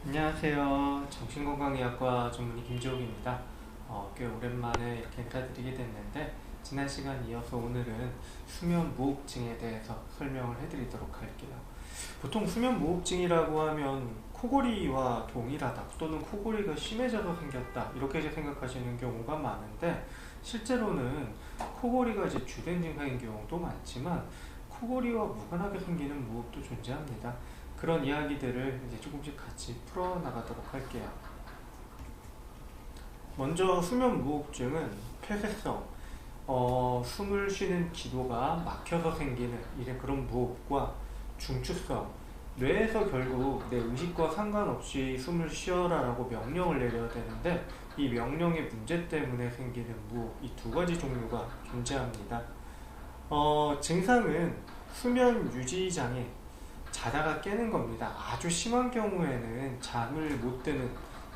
안녕하세요. 정신건강의학과 전문의 김지옥입니다. 꽤 오랜만에 이렇게 인사드리게 됐는데 지난 시간 이어서 오늘은 수면무호흡증에 대해서 설명을 해드리도록 할게요. 보통 수면무호흡증이라고 하면 코골이와 동일하다 또는 코골이가 심해져서 생겼다 이렇게 이제 생각하시는 경우가 많은데 실제로는 코골이가 이제 주된 증상인 경우도 많지만 코골이와 무관하게 생기는 무호흡도 존재합니다. 그런 이야기들을 이제 조금씩 같이 풀어나가도록 할게요. 먼저 수면무호흡증은 폐쇄성, 숨을 쉬는 기도가 막혀서 생기는 이제 그런 무호흡과 중추성, 뇌에서 결국 내 의식과 상관없이 숨을 쉬어라 라고 명령을 내려야 되는데 이 명령의 문제 때문에 생기는 무호흡, 이 두 가지 종류가 존재합니다. 증상은 수면 유지 장애, 자다가 깨는 겁니다. 아주 심한 경우에는 잠을 못 드는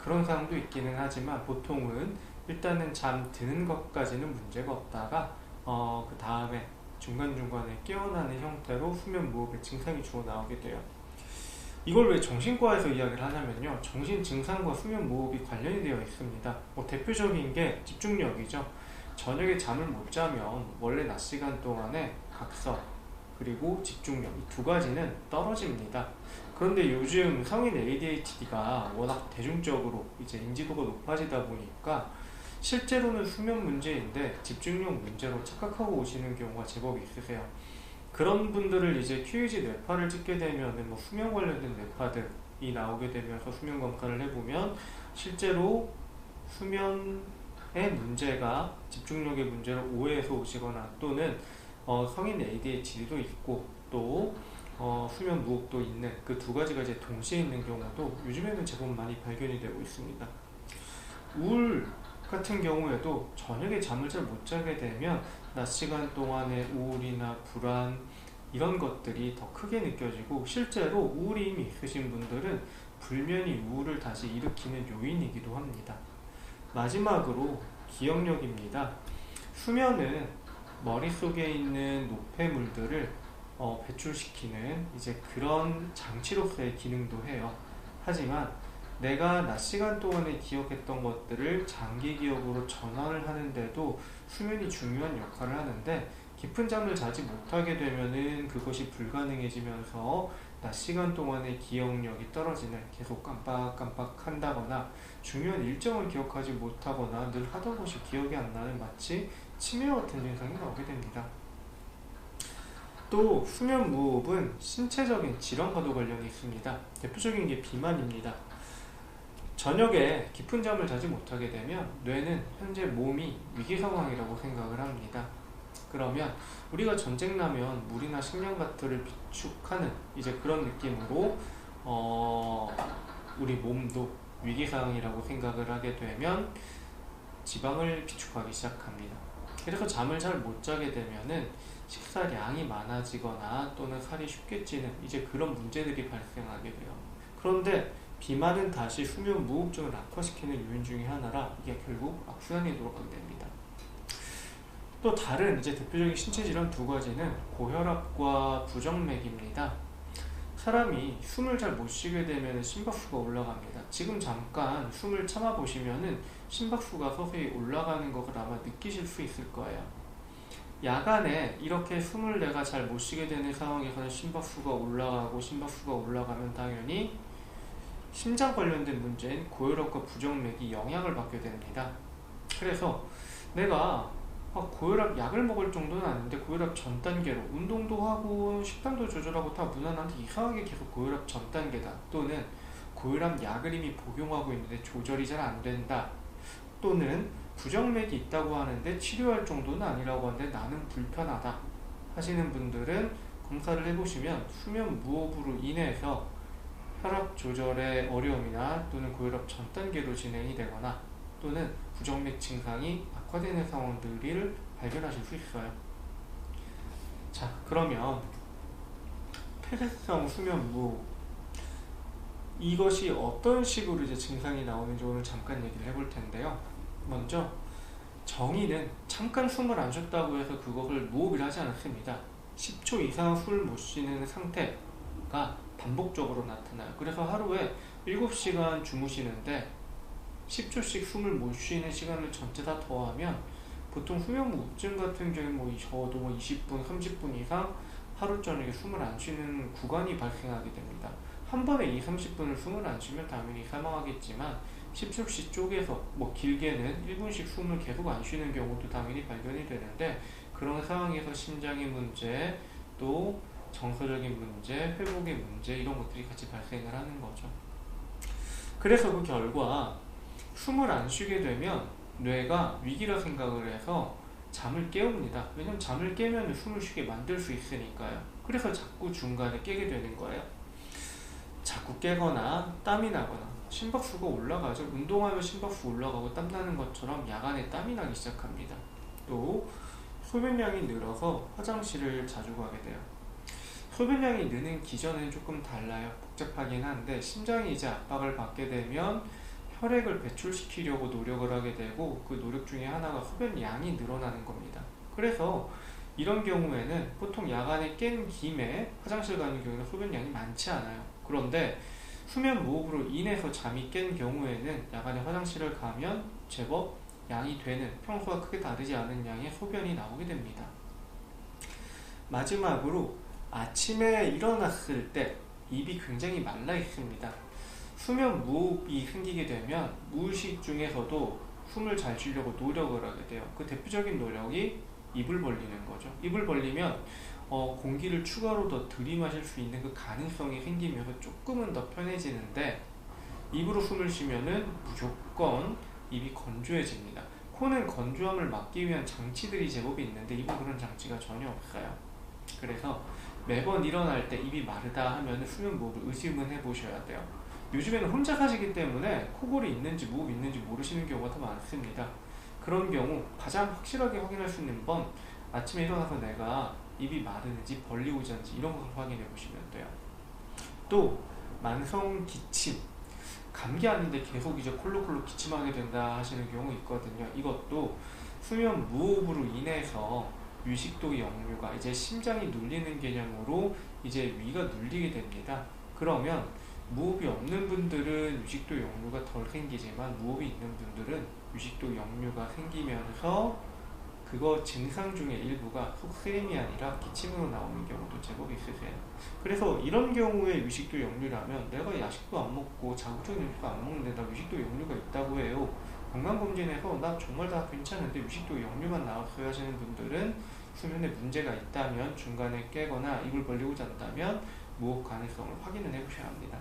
그런 상황도 있기는 하지만 보통은 일단은 잠드는 것까지는 문제가 없다가 그 다음에 중간중간에 깨어나는 형태로 수면무호흡의 증상이 주로 나오게 돼요. 이걸 왜 정신과에서 이야기를 하냐면요, 정신 증상과 수면무호흡이 관련이 되어 있습니다. 대표적인 게 집중력이죠. 저녁에 잠을 못 자면 원래 낮 시간 동안에 각성 그리고 집중력 이 두 가지는 떨어집니다. 그런데 요즘 성인 ADHD가 워낙 대중적으로 이제 인지도가 높아지다 보니까 실제로는 수면 문제인데 집중력 문제로 착각하고 오시는 경우가 제법 있으세요. 그런 분들을 이제 QEEG 뇌파를 찍게 되면 수면 관련된 뇌파들이 나오게 되면서 수면 검사를 해보면 실제로 수면의 문제가 집중력의 문제로 오해해서 오시거나 또는 성인 ADHD도 있고 또 수면 무호흡도 있는 그 두 가지가 이제 동시에 있는 경우도 요즘에는 제법 많이 발견이 되고 있습니다. 우울 같은 경우에도 저녁에 잠을 잘 못 자게 되면 낮 시간 동안의 우울이나 불안 이런 것들이 더 크게 느껴지고 실제로 우울이 이미 있으신 분들은 불면이 우울을 다시 일으키는 요인이기도 합니다. 마지막으로 기억력입니다. 수면은 머릿속에 있는 노폐물들을 배출시키는 이제 그런 장치로서의 기능도 해요. 하지만 내가 낮 시간 동안에 기억했던 것들을 장기 기억으로 전환을 하는데도 수면이 중요한 역할을 하는데 깊은 잠을 자지 못하게 되면은 그것이 불가능해지면서 낮 시간 동안의 기억력이 떨어지는, 계속 깜빡깜빡 한다거나 중요한 일정을 기억하지 못하거나 늘 하던 것이 기억이 안 나는 마치 치매와 같은 증상이 나오게 됩니다. 또 수면 무호흡은 신체적인 질환과도 관련이 있습니다. 대표적인 게 비만입니다. 저녁에 깊은 잠을 자지 못하게 되면 뇌는 현재 몸이 위기 상황이라고 생각을 합니다. 그러면 우리가 전쟁 나면 물이나 식량 같은 비축하는 이제 그런 느낌으로 우리 몸도 위기 상황이라고 생각을 하게 되면 지방을 비축하기 시작합니다. 그래서 잠을 잘 못 자게 되면은 식사량이 많아지거나 또는 살이 쉽게 찌는 이제 그런 문제들이 발생하게 돼요. 그런데 비만은 다시 수면 무호흡증을 악화시키는 요인 중에 하나라 이게 결국 악순환이 돌아가게 됩니다. 또 다른 이제 대표적인 신체 질환 두 가지는 고혈압과 부정맥입니다. 사람이 숨을 잘 못 쉬게 되면 심박수가 올라갑니다. 지금 잠깐 숨을 참아 보시면은 심박수가 서서히 올라가는 것을 아마 느끼실 수 있을 거예요. 야간에 이렇게 숨을 내가 잘 못 쉬게 되는 상황에서는 심박수가 올라가면 당연히 심장 관련된 문제인 고혈압과 부정맥이 영향을 받게 됩니다. 그래서 내가 고혈압 약을 먹을 정도는 아닌데 고혈압 전 단계로 운동도 하고 식단도 조절하고 다 무난한데 이상하게 계속 고혈압 전 단계다, 또는 고혈압 약을 이미 복용하고 있는데 조절이 잘 안 된다, 또는 부정맥이 있다고 하는데 치료할 정도는 아니라고 하는데 나는 불편하다 하시는 분들은 검사를 해보시면 수면 무호흡으로 인해서 혈압 조절의 어려움이나 또는 고혈압 전 단계로 진행이 되거나 또는 부정맥 증상이 악화되는 상황들을 발견하실 수 있어요. 자, 그러면 폐쇄성 수면 무호흡 이것이 어떤 식으로 이제 증상이 나오는지 오늘 잠깐 얘기를 해볼 텐데요. 먼저 정의는 잠깐 숨을 안 쉬었다고 해서 그것을 무호흡이라 하지 않습니다. 10초 이상 숨을 못 쉬는 상태가 반복적으로 나타나요. 그래서 하루에 7시간 주무시는데 10초씩 숨을 못 쉬는 시간을 전체 다 더하면 보통 수면무호흡증 같은 경우는 뭐 적어도 20분, 30분 이상 하루 저녁에 숨을 안 쉬는 구간이 발생하게 됩니다. 한 번에 2, 30분을 숨을 안 쉬면 당연히 사망하겠지만 10초씩 쪼개서 뭐 길게는 1분씩 숨을 계속 안 쉬는 경우도 당연히 발견이 되는데, 그런 상황에서 심장의 문제, 또 정서적인 문제, 회복의 문제, 이런 것들이 같이 발생을 하는 거죠. 그래서 그 결과 숨을 안 쉬게 되면 뇌가 위기라 생각을 해서 잠을 깨웁니다. 왜냐면 잠을 깨면 숨을 쉬게 만들 수 있으니까요. 그래서 자꾸 중간에 깨게 되는 거예요. 자꾸 깨거나 땀이 나거나 심박수가 올라가죠. 운동하면 심박수 올라가고 땀나는 것처럼 야간에 땀이 나기 시작합니다. 또 소변량이 늘어서 화장실을 자주 가게 돼요. 소변량이 느는 기전은 조금 달라요. 복잡하긴 한데 심장이 이제 압박을 받게 되면 혈액을 배출시키려고 노력을 하게 되고, 그 노력 중에 하나가 소변량이 늘어나는 겁니다. 그래서 이런 경우에는 보통 야간에 깬 김에 화장실 가는 경우는 소변량이 많지 않아요. 그런데 수면 무호흡으로 인해서 잠이 깬 경우에는 야간에 화장실을 가면 제법 양이 되는, 평소와 크게 다르지 않은 양의 소변이 나오게 됩니다. 마지막으로 아침에 일어났을 때 입이 굉장히 말라 있습니다. 수면 무호흡이 생기게 되면 무의식 중에서도 숨을 잘 쉬려고 노력을 하게 돼요. 그 대표적인 노력이 입을 벌리는 거죠. 입을 벌리면 공기를 추가로 더 들이마실 수 있는 그 가능성이 생기면서 조금은 더 편해지는데, 입으로 숨을 쉬면은 무조건 입이 건조해집니다. 코는 건조함을 막기 위한 장치들이 제법 있는데 입은 그런 장치가 전혀 없어요. 그래서 매번 일어날 때 입이 마르다 하면 수면 무호흡을 의심은 해보셔야 돼요. 요즘에는 혼자 사시기 때문에 코골이 있는지 무호흡 있는지 모르시는 경우가 더 많습니다. 그런 경우 가장 확실하게 확인할 수 있는 건 아침에 일어나서 내가 입이 마르는지 벌리고 자는지 이런 것을 확인해 보시면 돼요. 또 만성 기침, 감기 아닌데 계속 이제 콜록콜록 기침하게 된다 하시는 경우 있거든요. 이것도 수면 무호흡으로 인해서 유식도 역류가, 이제 심장이 눌리는 개념으로 이제 위가 눌리게 됩니다. 그러면 무호흡이 없는 분들은 유식도 역류가 덜 생기지만 무호흡이 있는 분들은 유식도 역류가 생기면서 그거 증상 중에 일부가 속쓰림이 아니라 기침으로 나오는 경우도 제법 있으세요. 그래서 이런 경우에 유식도 역류라면 내가 야식도 안 먹고 자극적인 음식도 안 먹는데 나 유식도 역류가 있다고 해요. 건강검진에서 나 정말 다 괜찮은데 유식도 역류만 나왔어요 하시는 분들은 수면에 문제가 있다면, 중간에 깨거나 입을 벌리고 잔다면 무호흡 가능성을 확인을 해보셔야 합니다.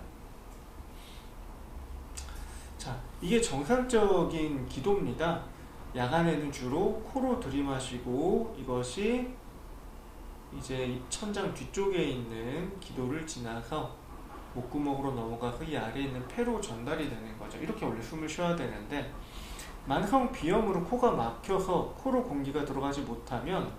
자, 이게 정상적인 기도입니다. 야간에는 주로 코로 들이마시고 이것이 이제 입천장 뒤쪽에 있는 기도를 지나서 목구멍으로 넘어가서 이 아래에 있는 폐로 전달이 되는 거죠. 이렇게 원래 숨을 쉬어야 되는데, 만성 비염으로 코가 막혀서 코로 공기가 들어가지 못하면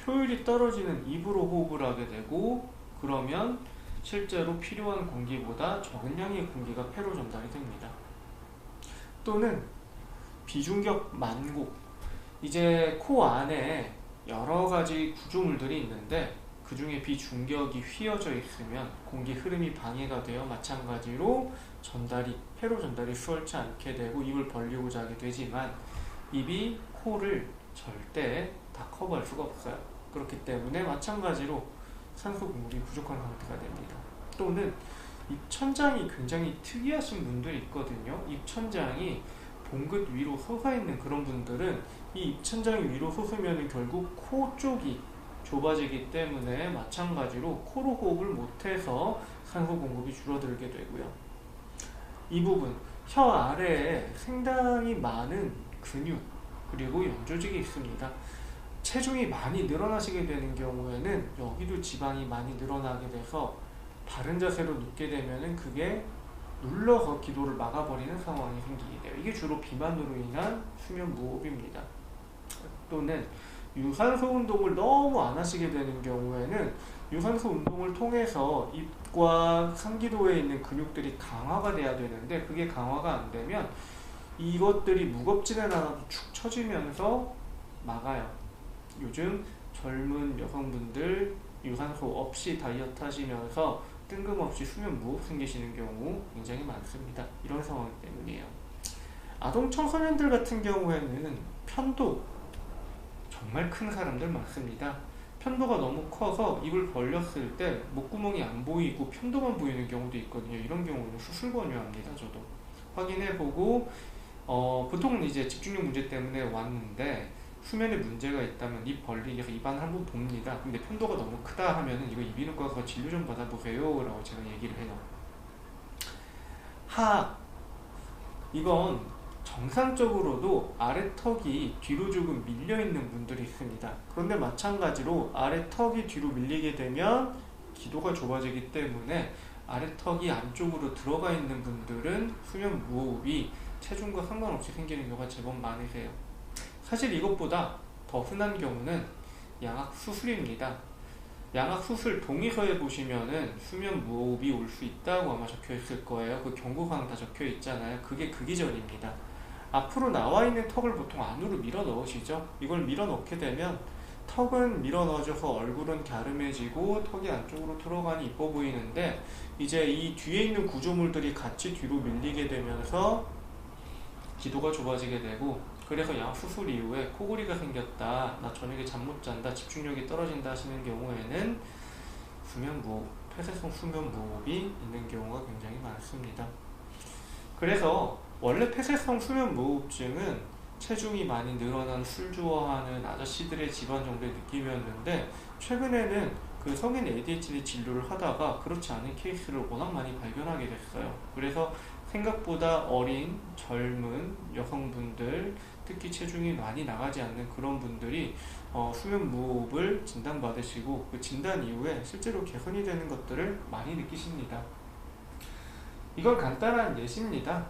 효율이 떨어지는 입으로 호흡을 하게 되고, 그러면 실제로 필요한 공기보다 적은 양의 공기가 폐로 전달이 됩니다. 또는 비중격 만곡, 이제 코 안에 여러 가지 구조물들이 있는데 그 중에 비중격이 휘어져 있으면 공기 흐름이 방해가 되어 마찬가지로 폐로 전달이 수월치 않게 되고 입을 벌리고자 하게 되지만, 입이 코를 절대 다 커버할 수가 없어요. 그렇기 때문에 마찬가지로 산소 공급이 부족한 상태가 됩니다. 또는 입천장이 굉장히 특이하신 분들이 있거든요. 입천장이 봉긋 위로 솟아 있는 그런 분들은 이 입천장이 위로 솟으면 결국 코 쪽이 좁아지기 때문에 마찬가지로 코로 호흡을 못해서 산소 공급이 줄어들게 되고요. 이 부분, 혀 아래에 상당히 많은 근육 그리고 연조직이 있습니다. 체중이 많이 늘어나시게 되는 경우에는 여기도 지방이 많이 늘어나게 돼서 바른 자세로 눕게 되면은 그게 눌러서 기도를 막아버리는 상황이 생기게 돼요. 이게 주로 비만으로 인한 수면 무호흡입니다. 또는 유산소 운동을 너무 안 하시게 되는 경우에는 유산소 운동을 통해서 입과 상기도에 있는 근육들이 강화가 돼야 되는데 그게 강화가 안 되면 이것들이 무겁지는 않아도 축 처지면서 막아요. 요즘 젊은 여성분들 유산소 없이 다이어트 하시면서 뜬금없이 수면 무호흡 생기시는 경우 굉장히 많습니다. 이런 상황 때문이에요. 아동 청소년들 같은 경우에는 편도 정말 큰 사람들 많습니다. 편도가 너무 커서 입을 벌렸을 때 목구멍이 안 보이고 편도만 보이는 경우도 있거든요. 이런 경우는 수술 권유합니다. 저도 확인해보고 보통은 이제 집중력 문제 때문에 왔는데 수면에 문제가 있다면 입 벌리기 해서 입안을 한번 봅니다. 근데 편도가 너무 크다 하면은 이거 이비인후과 가서 진료 좀 받아보세요 라고 제가 얘기를 해요. 이건 정상적으로도 아래턱이 뒤로 조금 밀려있는 분들이 있습니다. 그런데 마찬가지로 아래턱이 뒤로 밀리게 되면 기도가 좁아지기 때문에 아래턱이 안쪽으로 들어가 있는 분들은 수면 무호흡이 체중과 상관없이 생기는 경우가 제법 많으세요. 사실 이것보다 더 흔한 경우는 양악 수술입니다. 양악 수술 동의서에 보시면은 수면 무호흡이 올 수 있다고 아마 적혀 있을 거예요. 그 경고사항 다 적혀 있잖아요. 그게 그 기전입니다. 앞으로 나와 있는 턱을 보통 안으로 밀어 넣으시죠. 이걸 밀어 넣게 되면 턱은 밀어 넣어져서 얼굴은 갸름해지고 턱이 안쪽으로 들어가니 이뻐 보이는데 이제 이 뒤에 있는 구조물들이 같이 뒤로 밀리게 되면서 기도가 좁아지게 되고, 그래서 양 수술 이후에 코골이가 생겼다, 나 저녁에 잠 못 잔다, 집중력이 떨어진다 하시는 경우에는 수면 무호흡, 폐쇄성 수면 무호흡이 있는 경우가 굉장히 많습니다. 그래서 원래 폐쇄성 수면 무호흡증은 체중이 많이 늘어난 술 좋아하는 아저씨들의 질환 정도의 느낌이었는데 최근에는 그 성인 ADHD 진료를 하다가 그렇지 않은 케이스를 워낙 많이 발견하게 됐어요. 그래서 생각보다 어린 젊은 여성분들, 특히 체중이 많이 나가지 않는 그런 분들이 수면 무호흡을 진단받으시고 그 진단 이후에 실제로 개선이 되는 것들을 많이 느끼십니다. 이건 간단한 예시입니다.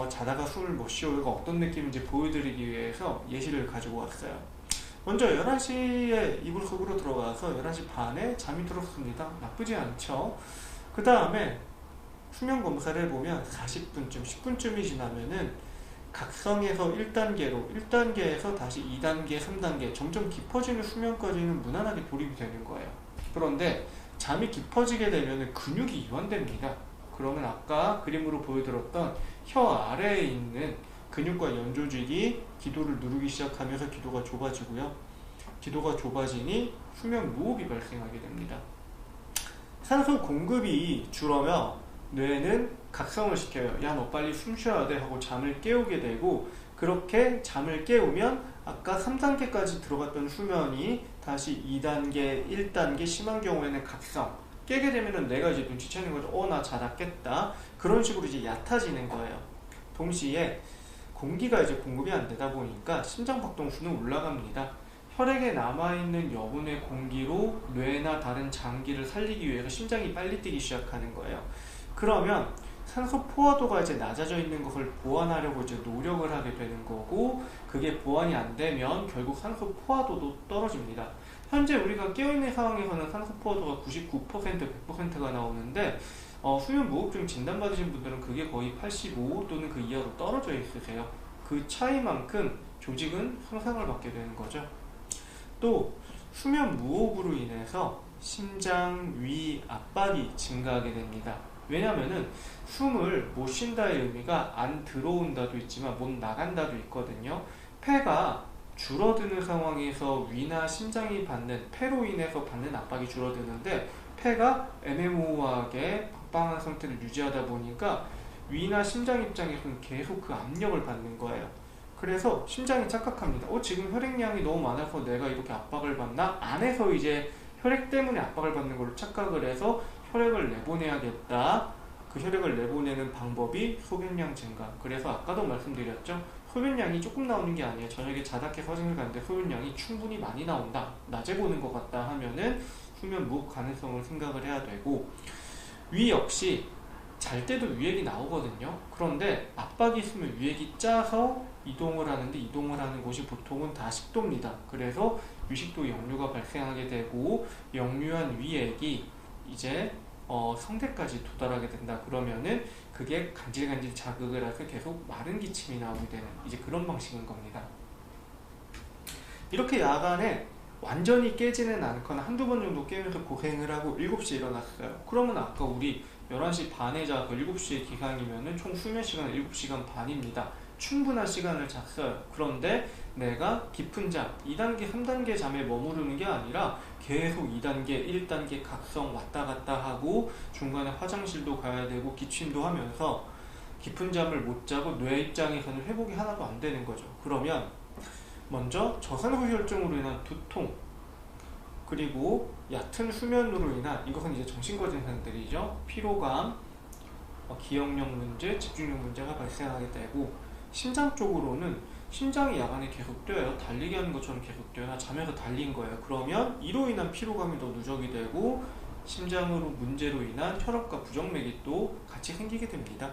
자다가 숨을 못 쉬어가 어떤 느낌인지 보여드리기 위해서 예시를 가지고 왔어요. 먼저 11시에 이불 속으로 들어가서 11시 반에 잠이 들었습니다. 나쁘지 않죠? 그 다음에 수면 검사를 해보면 40분쯤, 10분쯤이 지나면은 각성에서 1단계로, 1단계에서 다시 2단계, 3단계 점점 깊어지는 수면까지는 무난하게 돌입이 되는 거예요. 그런데 잠이 깊어지게 되면 근육이 이완됩니다. 그러면 아까 그림으로 보여드렸던 혀 아래에 있는 근육과 연조직이 기도를 누르기 시작하면서 기도가 좁아지고요. 기도가 좁아지니 수면 무호흡이 발생하게 됩니다. 산소 공급이 줄어면 뇌는 각성을 시켜요. 야, 너 빨리 숨 쉬어야 돼 하고 잠을 깨우게 되고, 그렇게 잠을 깨우면 아까 3단계까지 들어갔던 수면이 다시 2단계, 1단계, 심한 경우에는 각성, 깨게 되면은 내가 이제 눈치채는 거죠. 나 자다 깼다. 그런 식으로 이제 얕아지는 거예요. 동시에 공기가 이제 공급이 안 되다 보니까 심장 박동수는 올라갑니다. 혈액에 남아있는 여분의 공기로 뇌나 다른 장기를 살리기 위해서 심장이 빨리 뛰기 시작하는 거예요. 그러면 산소 포화도가 이제 낮아져 있는 것을 보완하려고 이제 노력을 하게 되는 거고, 그게 보완이 안 되면 결국 산소 포화도도 떨어집니다. 현재 우리가 깨어있는 상황에서는 산소 포화도가 99%, 100%가 나오는데 수면 무호흡증 진단받으신 분들은 그게 거의 85 또는 그 이하로 떨어져 있으세요. 그 차이만큼 조직은 손상을 받게 되는 거죠. 또 수면 무호흡으로 인해서 심장, 위 압박이 증가하게 됩니다. 왜냐면은 숨을 못 쉰다의 의미가 안 들어온다도 있지만 못 나간다도 있거든요. 폐가 줄어드는 상황에서 위나 심장이 받는, 폐로 인해서 받는 압박이 줄어드는데 폐가 애매모호하게 빵빵한 상태를 유지하다 보니까 위나 심장 입장에서는 계속 그 압력을 받는 거예요. 그래서 심장이 착각합니다. 지금 혈액량이 너무 많아서 내가 이렇게 압박을 받나? 안에서 이제 혈액 때문에 압박을 받는 걸로 착각을 해서 혈액을 내보내야겠다. 그 혈액을 내보내는 방법이 소변량 증가. 그래서 아까도 말씀드렸죠. 소변량이 조금 나오는 게 아니에요. 저녁에 자다 깨서 화장실 가는데 소변량이 충분히 많이 나온다, 낮에 보는 것 같다 하면은 수면 무호흡 가능성을 생각을 해야 되고, 위 역시 잘 때도 위액이 나오거든요. 그런데 압박이 있으면 위액이 짜서 이동을 하는데, 이동을 하는 곳이 보통은 다 식도입니다. 그래서 위식도 역류가 발생하게 되고 역류한 위액이 이제 성대까지 도달하게 된다. 그러면은 그게 간질간질 자극을 해서 계속 마른 기침이 나오게 되는 이제 그런 방식인 겁니다. 이렇게 야간에 완전히 깨지는 않거나 한두 번 정도 깨면서 고생을 하고 7시에 일어났어요. 그러면 아까 우리 11시 반에 자고 7시에 기상이면은 총 수면 시간은 7시간 반입니다. 충분한 시간을 잤어요. 그런데 내가 깊은 잠, 2단계, 3단계 잠에 머무르는 게 아니라 계속 2단계, 1단계 각성 왔다 갔다 하고 중간에 화장실도 가야 되고 기침도 하면서 깊은 잠을 못 자고 뇌 입장에서는 회복이 하나도 안 되는 거죠. 그러면 먼저 저산후혈증으로 인한 두통, 그리고 얕은 수면으로 인한, 이것은 이제 정신과 증상들이죠. 피로감, 기억력 문제, 집중력 문제가 발생하게 되고, 심장 쪽으로는 심장이 야간에 계속 뛰어요. 달리기 하는 것처럼 계속 뛰어요. 자면서 달린 거예요. 그러면 이로 인한 피로감이 더 누적이 되고 심장으로 문제로 인한 혈압과 부정맥이 또 같이 생기게 됩니다.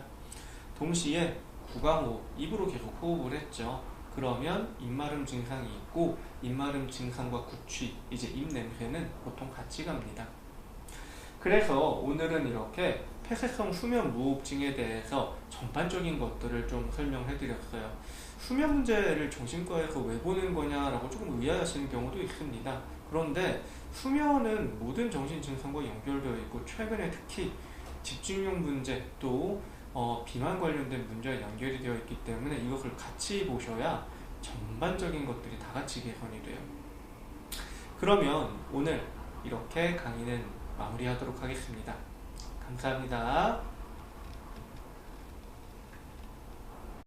동시에 구강호흡, 입으로 계속 호흡을 했죠. 그러면 입마름 증상이 있고 입마름 증상과 구취, 이제 입냄새는 보통 같이 갑니다. 그래서 오늘은 이렇게 폐쇄성 수면 무호흡증에 대해서 전반적인 것들을 좀 설명해 드렸어요. 수면 문제를 정신과에서 왜 보는 거냐라고 조금 의아하시는 경우도 있습니다. 그런데 수면은 모든 정신 증상과 연결되어 있고 최근에 특히 집중력 문제 또 비만 관련된 문제와 연결이 되어 있기 때문에 이것을 같이 보셔야 전반적인 것들이 다 같이 개선이 돼요. 그러면 오늘 이렇게 강의는 마무리하도록 하겠습니다. 감사합니다.